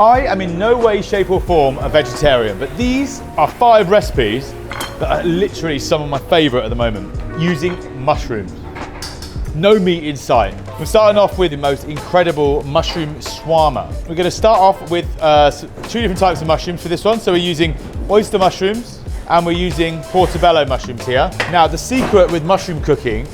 I am in no way, shape or form a vegetarian, but these are 5 recipes that are literally some of my favorite at the moment, using mushrooms. No meat in sight. We're starting off with the most incredible mushroom shawarma. We're going to start off with 2 different types of mushrooms for this one. So we're using oyster mushrooms and we're using portobello mushrooms here. Now, the secret with mushroom cooking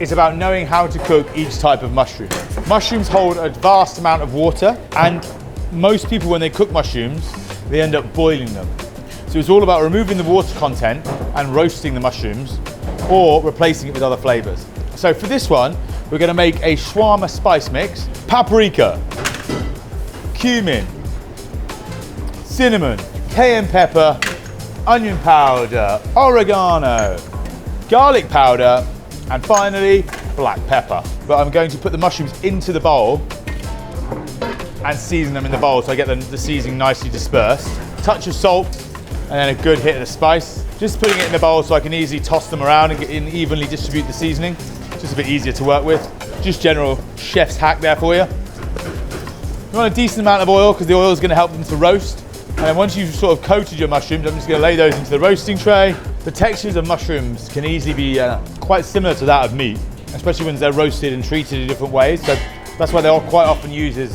is about knowing how to cook each type of mushroom. Mushrooms hold a vast amount of water, and most people, when they cook mushrooms, they end up boiling them. So it's all about removing the water content and roasting the mushrooms or replacing it with other flavors. So for this one, we're going to make a shawarma spice mix. Paprika, cumin, cinnamon, cayenne pepper, onion powder, oregano, garlic powder, and finally, black pepper. But I'm going to put the mushrooms into the bowl and season them in the bowl so I get the seasoning nicely dispersed. Touch of salt and then a good hit of the spice. Just putting it in the bowl so I can easily toss them around and evenly distribute the seasoning. Just a bit easier to work with. Just general chef's hack there for you. You want a decent amount of oil because the oil is going to help them to roast. And then once you've sort of coated your mushrooms, I'm just going to lay those into the roasting tray. The textures of mushrooms can easily be quite similar to that of meat, especially when they're roasted and treated in different ways. So that's why they're quite often used as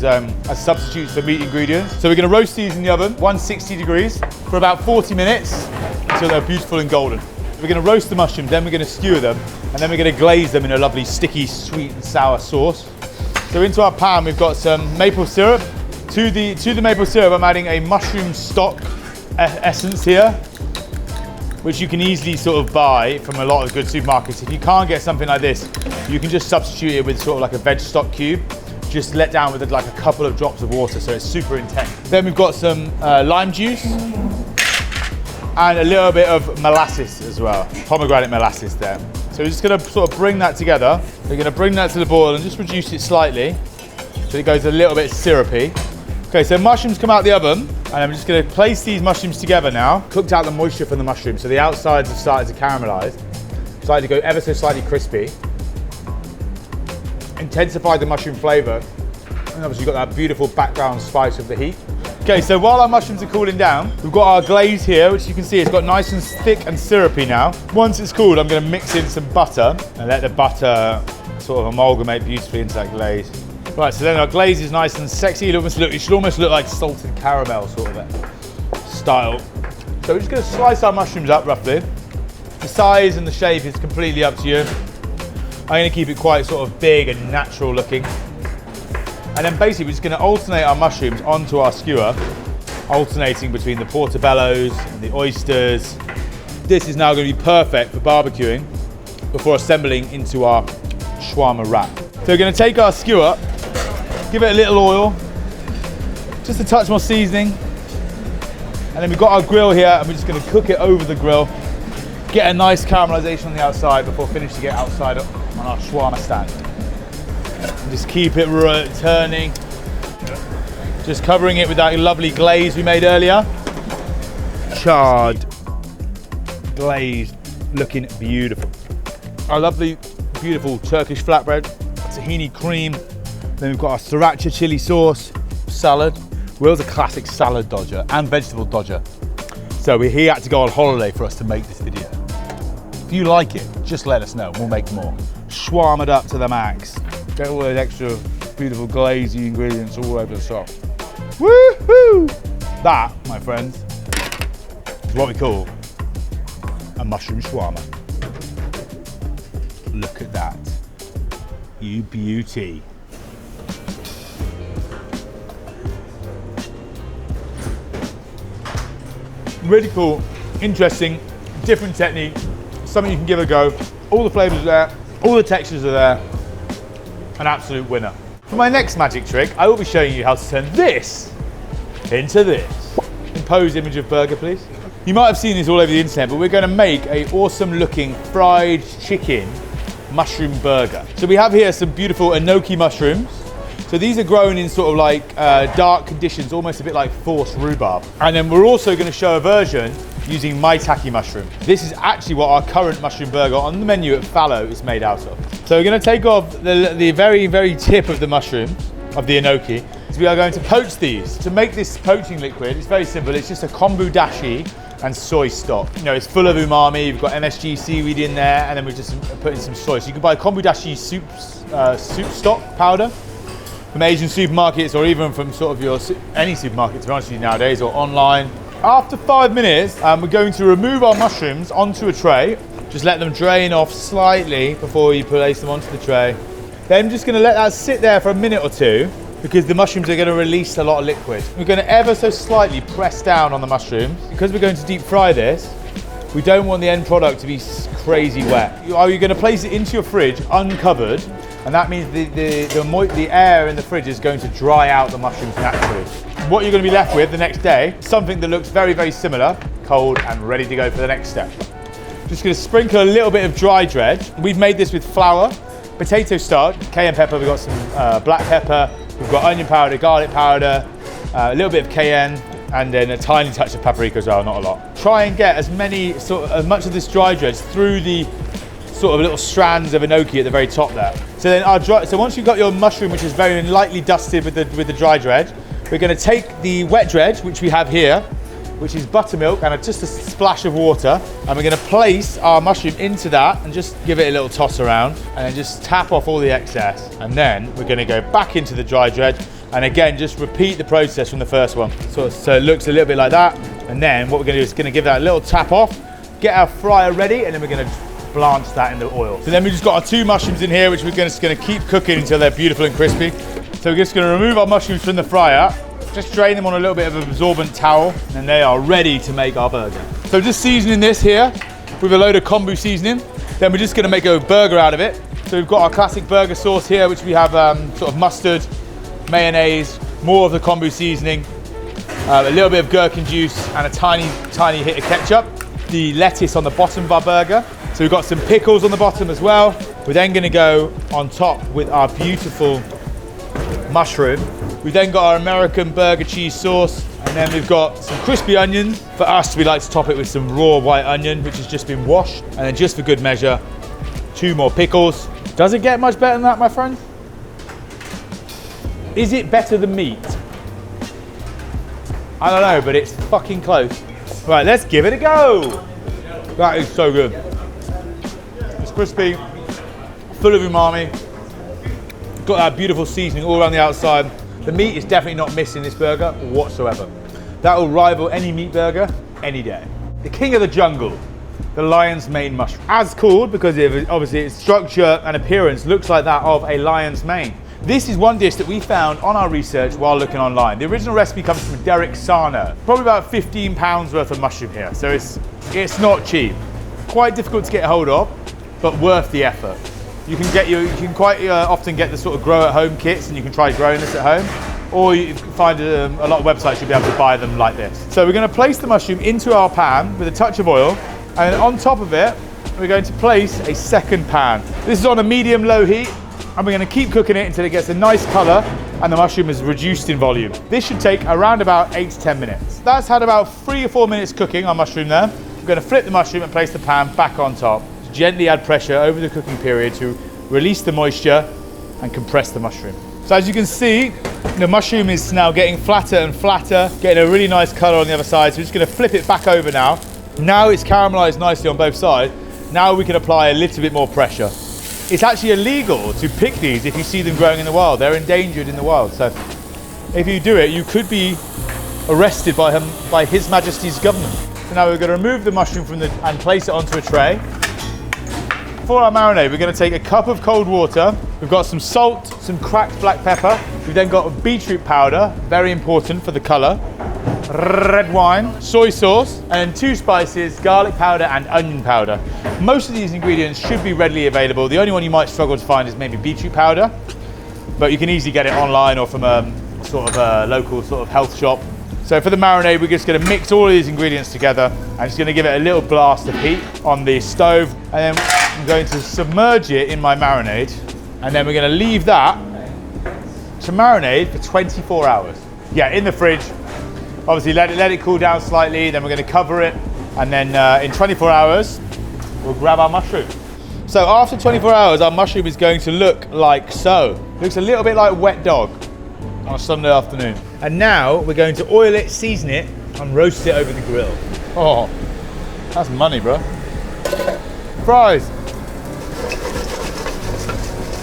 substitutes for meat ingredients. So we're going to roast these in the oven, 160 degrees, for about 40 minutes until they're beautiful and golden. We're going to roast the mushrooms, then we're going to skewer them, and then we're going to glaze them in a lovely sticky, sweet and sour sauce. So into our pan, we've got some maple syrup. To the maple syrup, I'm adding a mushroom stock essence here, which you can easily sort of buy from a lot of good supermarkets. If you can't get something like this, you can just substitute it with sort of like a veg stock cube, just let down with like a couple of drops of water, so it's super intense. Then we've got some lime juice and a little bit of molasses as well, pomegranate molasses there. So we're just gonna sort of bring that together. We're gonna bring that to the boil and just reduce it slightly so it goes a little bit syrupy. Okay, so mushrooms come out the oven, and I'm just going to place these mushrooms together now. Cooked out the moisture from the mushrooms, so the outsides have started to caramelize. Started to go ever so slightly crispy. Intensified the mushroom flavor, and obviously you've got that beautiful background spice of the heat. Okay, so while our mushrooms are cooling down, we've got our glaze here, which you can see it's got nice and thick and syrupy now. Once it's cooled, I'm going to mix in some butter and let the butter sort of amalgamate beautifully into that glaze. Right, so then our glaze is nice and sexy. It should almost look like salted caramel sort of style. So we're just going to slice our mushrooms up roughly. The size and the shape is completely up to you. I'm going to keep it quite sort of big and natural looking. And then basically we're just going to alternate our mushrooms onto our skewer, alternating between the portobellos and the oysters. This is now going to be perfect for barbecuing before assembling into our shawarma wrap. So we're going to take our skewer, give it a little oil, just a touch more seasoning, and then we've got our grill here and we're just going to cook it over the grill, get a nice caramelization on the outside before finishing it outside on our shawarma stand. And just keep it turning, just covering it with that lovely glaze we made earlier. Charred glaze, looking beautiful. Our lovely, beautiful Turkish flatbread, tahini cream. Then we've got our sriracha chili sauce, salad. Will's a classic salad dodger and vegetable dodger. So he had to go on holiday for us to make this video. If you like it, just let us know, we'll make more. Shawarma'd up to the max. Get all those extra beautiful glazy ingredients all over the top. Woohoo! That, my friends, is what we call a mushroom shawarma. Look at that. You beauty. Really cool, interesting, different technique, something you can give a go. All the flavors are there, all the textures are there. An absolute winner. For my next magic trick, I will be showing you how to turn this into this. Impose image of burger, please. You might have seen this all over the internet, but we're going to make an awesome looking fried chicken mushroom burger. So we have here some beautiful enoki mushrooms. So these are grown in sort of like dark conditions, almost a bit like forced rhubarb. And then we're also going to show a version using maitake mushroom. This is actually what our current mushroom burger on the menu at Fallow is made out of. So we're going to take off the very, very tip of the mushroom. of the enoki is we are going to poach these. To make this poaching liquid, it's very simple. It's just a kombu dashi and soy stock. You know, it's full of umami. You've got MSG seaweed in there, and then we're just putting some soy. So you can buy kombu dashi soup stock powder from Asian supermarkets, or even from sort of any supermarket, to be honest with you, nowadays, or online. After 5 minutes, we're going to remove our mushrooms onto a tray. Just let them drain off slightly before you place them onto the tray. Then I'm just going to let that sit there for a minute or two, because the mushrooms are going to release a lot of liquid. We're going to ever so slightly press down on the mushrooms. Because we're going to deep fry this, we don't want the end product to be crazy wet. You're going to place it into your fridge uncovered, and that means the air in the fridge is going to dry out the mushrooms naturally. What you're going to be left with the next day, something that looks very, very similar, cold and ready to go for the next step. Just going to sprinkle a little bit of dry dredge. We've made this with flour, potato starch, cayenne pepper, we've got some black pepper, we've got onion powder, garlic powder, a little bit of cayenne, and then a tiny touch of paprika as well, not a lot. Try and get as much of this dry dredge through the sort of little strands of enoki at the very top there. So then so once you've got your mushroom, which is very lightly dusted with the dry dredge, we're going to take the wet dredge, which we have here, which is buttermilk and just a splash of water, and we're going to place our mushroom into that and just give it a little toss around, and then just tap off all the excess, and then we're going to go back into the dry dredge, and again just repeat the process from the first one. So it looks a little bit like that, and then what we're going to do is going to give that a little tap off, get our fryer ready, and then we're going to blanch that in the oil. So then we've just got our 2 mushrooms in here, which we're just going to keep cooking until they're beautiful and crispy. So we're just going to remove our mushrooms from the fryer, just drain them on a little bit of an absorbent towel, and they are ready to make our burger. So just seasoning this here with a load of kombu seasoning. Then we're just going to make a burger out of it. So we've got our classic burger sauce here, which we have sort of mustard, mayonnaise, more of the kombu seasoning, a little bit of gherkin juice, and a tiny, tiny hit of ketchup. The lettuce on the bottom of our burger. So we've got some pickles on the bottom as well. We're then going to go on top with our beautiful mushroom. We've then got our American burger cheese sauce, and then we've got some crispy onions. For us, we like to top it with some raw white onion, which has just been washed. And then just for good measure, 2 more pickles. Does it get much better than that, my friend? Is it better than meat? I don't know, but it's fucking close. Right, let's give it a go. That is so good. It's crispy, full of umami. Got that beautiful seasoning all around the outside. The meat is definitely not missing this burger whatsoever. That will rival any meat burger any day. The king of the jungle, the lion's mane mushroom. As called because obviously its structure and appearance looks like that of a lion's mane. This is one dish that we found on our research while looking online. The original recipe comes from Derek Sarno. Probably about 15 pounds worth of mushroom here. So it's not cheap. Quite difficult to get a hold of, but worth the effort. You can quite often get the sort of grow at home kits, and you can try growing this at home, or you can find a lot of websites you'll be able to buy them like this. So we're going to place the mushroom into our pan with a touch of oil, and on top of it we're going to place a second pan. This is on a medium-low heat, and we're going to keep cooking it until it gets a nice colour and the mushroom is reduced in volume. This should take around about 8 to 10 minutes. That's had about 3 or 4 minutes cooking our mushroom there. We're going to flip the mushroom and place the pan back on top. Gently add pressure over the cooking period to release the moisture and compress the mushroom. So as you can see, the mushroom is now getting flatter and flatter, getting a really nice colour on the other side. So we're just going to flip it back over now. Now it's caramelised nicely on both sides. Now we can apply a little bit more pressure. It's actually illegal to pick these if you see them growing in the wild. They're endangered in the wild. So if you do it, you could be arrested by His Majesty's government. So now we're going to remove the mushroom and place it onto a tray. For our marinade, we're going to take a cup of cold water. We've got some salt, some cracked black pepper. We've then got beetroot powder, very important for the colour. Red wine, soy sauce, and 2 spices, garlic powder and onion powder. Most of these ingredients should be readily available. The only one you might struggle to find is maybe beetroot powder, but you can easily get it online or from a sort of a local sort of health shop. So for the marinade, we're just going to mix all of these ingredients together and just going to give it a little blast of heat on the stove, and then I'm going to submerge it in my marinade, and then we're going to leave that to marinate for 24 hours. Yeah, in the fridge. Obviously let it cool down slightly, then we're going to cover it, and then in 24 hours we'll grab our mushroom. So after 24 hours our mushroom is going to look like so. Looks a little bit like wet dog. on a Sunday afternoon. And now we're going to oil it, season it, and roast it over the grill. Oh, that's money, bro. Fries.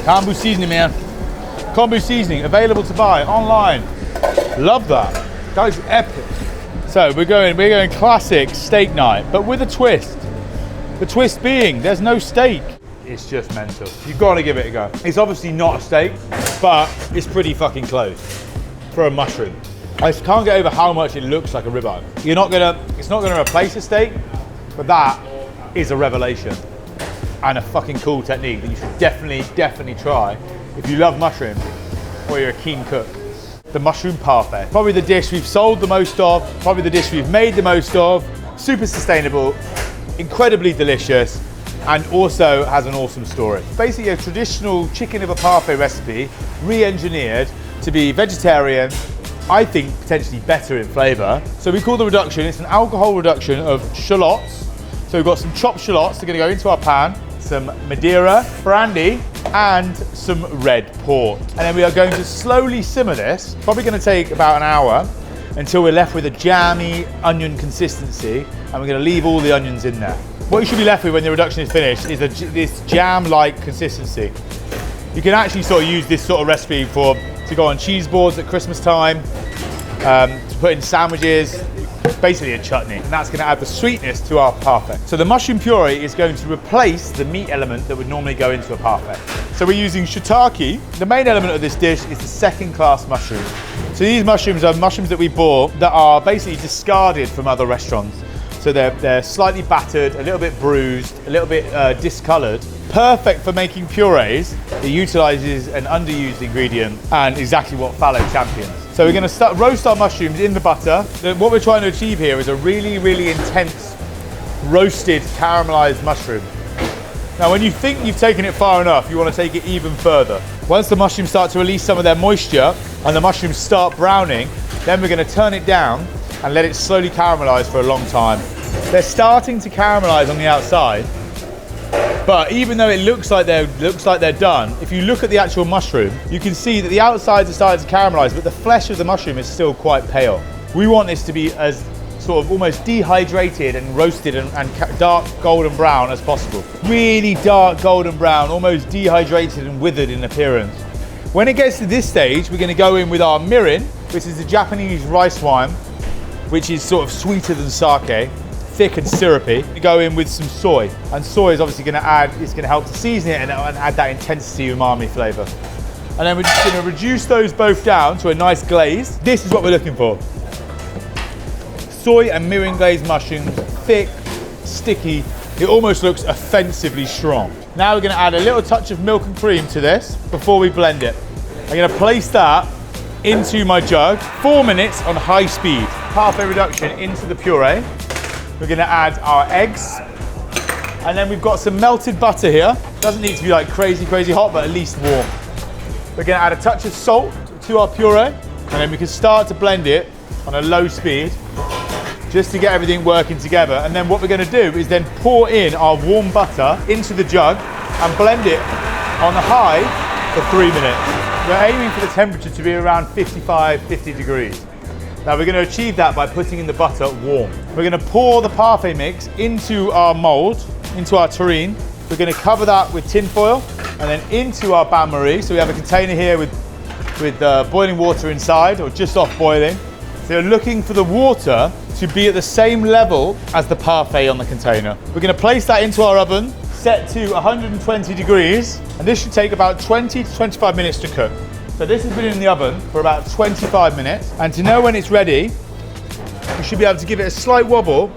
Kombu seasoning, man. Kombu seasoning, available to buy online. Love that. That is epic. So we're going classic steak night, but with a twist. The twist being, there's no steak. It's just mental. You've got to give it a go. It's obviously not a steak, but it's pretty fucking close for a mushroom. I just can't get over how much it looks like a ribeye. It's not gonna replace a steak, but that is a revelation and a fucking cool technique that you should definitely try if you love mushrooms or you're a keen cook. The mushroom parfait. Probably the dish we've sold the most of, probably the dish we've made the most of, super sustainable, incredibly delicious, and also has an awesome story. Basically a traditional chicken of a parfait recipe, re-engineered to be vegetarian, I think potentially better in flavour. So we call the reduction, it's an alcohol reduction of shallots. So we've got some chopped shallots, they're gonna go into our pan, some Madeira, brandy, and some red port. And then we are going to slowly simmer this, probably gonna take about an hour, until we're left with a jammy onion consistency, and we're gonna leave all the onions in there. What you should be left with when the reduction is finished is this jam-like consistency. You can actually sort of use this sort of recipe to go on cheese boards at Christmas time, to put in sandwiches, basically a chutney. And that's gonna add the sweetness to our parfait. So the mushroom puree is going to replace the meat element that would normally go into a parfait. So we're using shiitake. The main element of this dish is the second-class mushroom. So these mushrooms are mushrooms that we bought that are basically discarded from other restaurants. So they're slightly battered, a little bit bruised, a little bit discolored. Perfect for making purees. It utilizes an underused ingredient and exactly what fallow champions. So we're gonna roast our mushrooms in the butter. What we're trying to achieve here is a really intense roasted caramelized mushroom. Now when you think you've taken it far enough, you want to take it even further. Once the mushrooms start to release some of their moisture and the mushrooms start browning, then we're going to turn it down and let it slowly caramelize for a long time. They're starting to caramelize on the outside, but even though it looks like they're done, if you look at the actual mushroom, you can see that the outsides are starting to caramelize, but the flesh of the mushroom is still quite pale. We want this to be as sort of almost dehydrated and roasted and dark golden brown as possible. Really dark golden brown, almost dehydrated and withered in appearance. When it gets to this stage, we're going to go in with our mirin, which is a Japanese rice wine, which is sort of sweeter than sake, thick and syrupy. We go in with some soy, and soy is obviously going to help to season it and add that intensity umami flavour. And then we're just going to reduce those both down to a nice glaze. This is what we're looking for. Soy and mirin glazed mushrooms, thick, sticky. It almost looks offensively strong. Now we're going to add a little touch of milk and cream to this before we blend it. I'm going to place that into my jug, 4 minutes on high speed. Parfait reduction into the puree. We're going to add our eggs. And then we've got some melted butter here. Doesn't need to be like crazy hot, but at least warm. We're going to add a touch of salt to our puree. And then we can start to blend it on a low speed, just to get everything working together. And then what we're going to do is then pour in our warm butter into the jug and blend it on a high for 3 minutes. We're aiming for the temperature to be around 50 degrees. Now we're going to achieve that by putting in the butter warm. We're going to pour the parfait mix into our mold, into our tureen. We're going to cover that with tin foil and then into our bain-marie. So we have a container here with boiling water inside or just off boiling. So you're looking for the water to be at the same level as the parfait on the container. We're going to place that into our oven, set to 120 degrees, and this should take about 20 to 25 minutes to cook. So this has been in the oven for about 25 minutes, and to know when it's ready, you should be able to give it a slight wobble,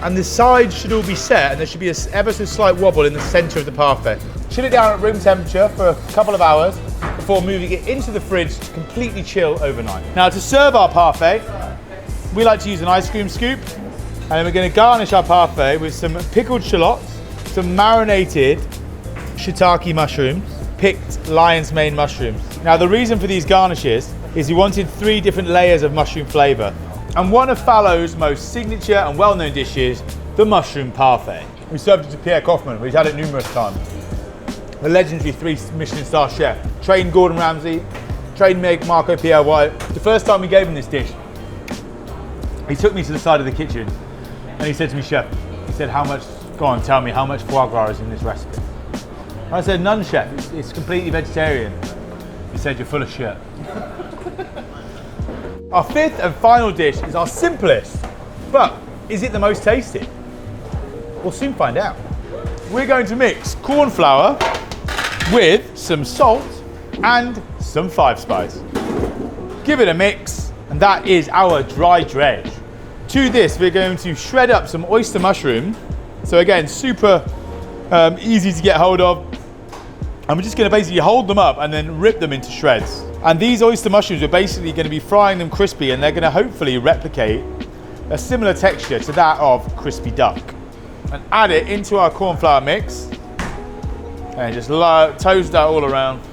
and the sides should all be set, and there should be an ever so slight wobble in the center of the parfait. Chill it down at room temperature for a couple of hours before moving it into the fridge to completely chill overnight. Now to serve our parfait, we like to use an ice cream scoop, and then we're going to garnish our parfait with some pickled shallots, some marinated shiitake mushrooms, picked lion's mane mushrooms. Now the reason for these garnishes is we wanted 3 different layers of mushroom flavour. And one of Fallow's most signature and well-known dishes, the mushroom parfait. We served it to Pierre Kaufman, who's had it numerous times. The legendary 3 Michelin star chef. Trained Gordon Ramsay, trademark Marco Pierre White. The first time we gave him this dish, he took me to the side of the kitchen and he said to me, chef, he said, how much, go on, tell me, how much foie gras is in this recipe? I said, none, chef, it's completely vegetarian. He said, you're full of shit. Our fifth and final dish is our simplest, but is it the most tasty? We'll soon find out. We're going to mix corn flour with some salt and some 5 spice. Give it a mix, and that is our dry dredge. To this, we're going to shred up some oyster mushroom. So again, super easy to get hold of. And we're just going to basically hold them up and then rip them into shreds. And these oyster mushrooms, we're basically going to be frying them crispy, and they're going to hopefully replicate a similar texture to that of crispy duck. And add it into our corn flour mix and just toast that all around.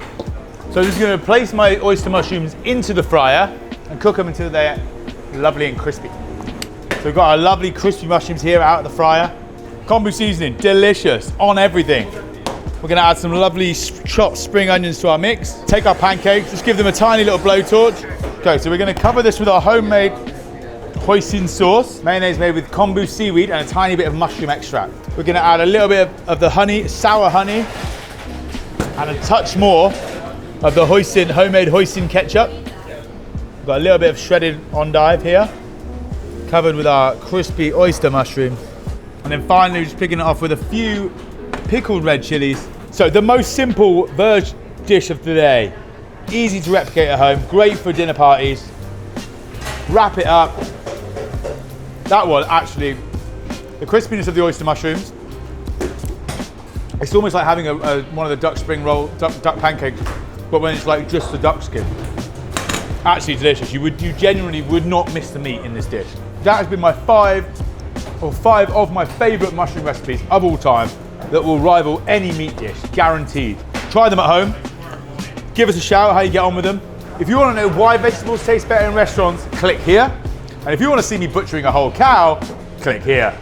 So I'm just going to place my oyster mushrooms into the fryer and cook them until they're lovely and crispy. So we've got our lovely crispy mushrooms here out of the fryer. Kombu seasoning, delicious on everything. We're going to add some lovely chopped spring onions to our mix. Take our pancakes, just give them a tiny little blowtorch. Okay, so we're going to cover this with our homemade hoisin sauce. Mayonnaise made with kombu seaweed and a tiny bit of mushroom extract. We're going to add a little bit of the honey, sour honey, and a touch more of the hoisin, homemade hoisin ketchup. We've got a little bit of shredded endive here, covered with our crispy oyster mushroom. And then finally, just picking it off with a few pickled red chilies. So the most simple verge dish of the day. Easy to replicate at home, great for dinner parties. Wrap it up. That one, actually, the crispiness of the oyster mushrooms, it's almost like having one of the duck spring roll, duck pancakes, but when it's like just the duck skin. Actually delicious. You genuinely would not miss the meat in this dish. That has been my five of my favorite mushroom recipes of all time that will rival any meat dish, guaranteed. Try them at home. Give us a shout how you get on with them. If you want to know why vegetables taste better in restaurants, click here. And if you want to see me butchering a whole cow, click here.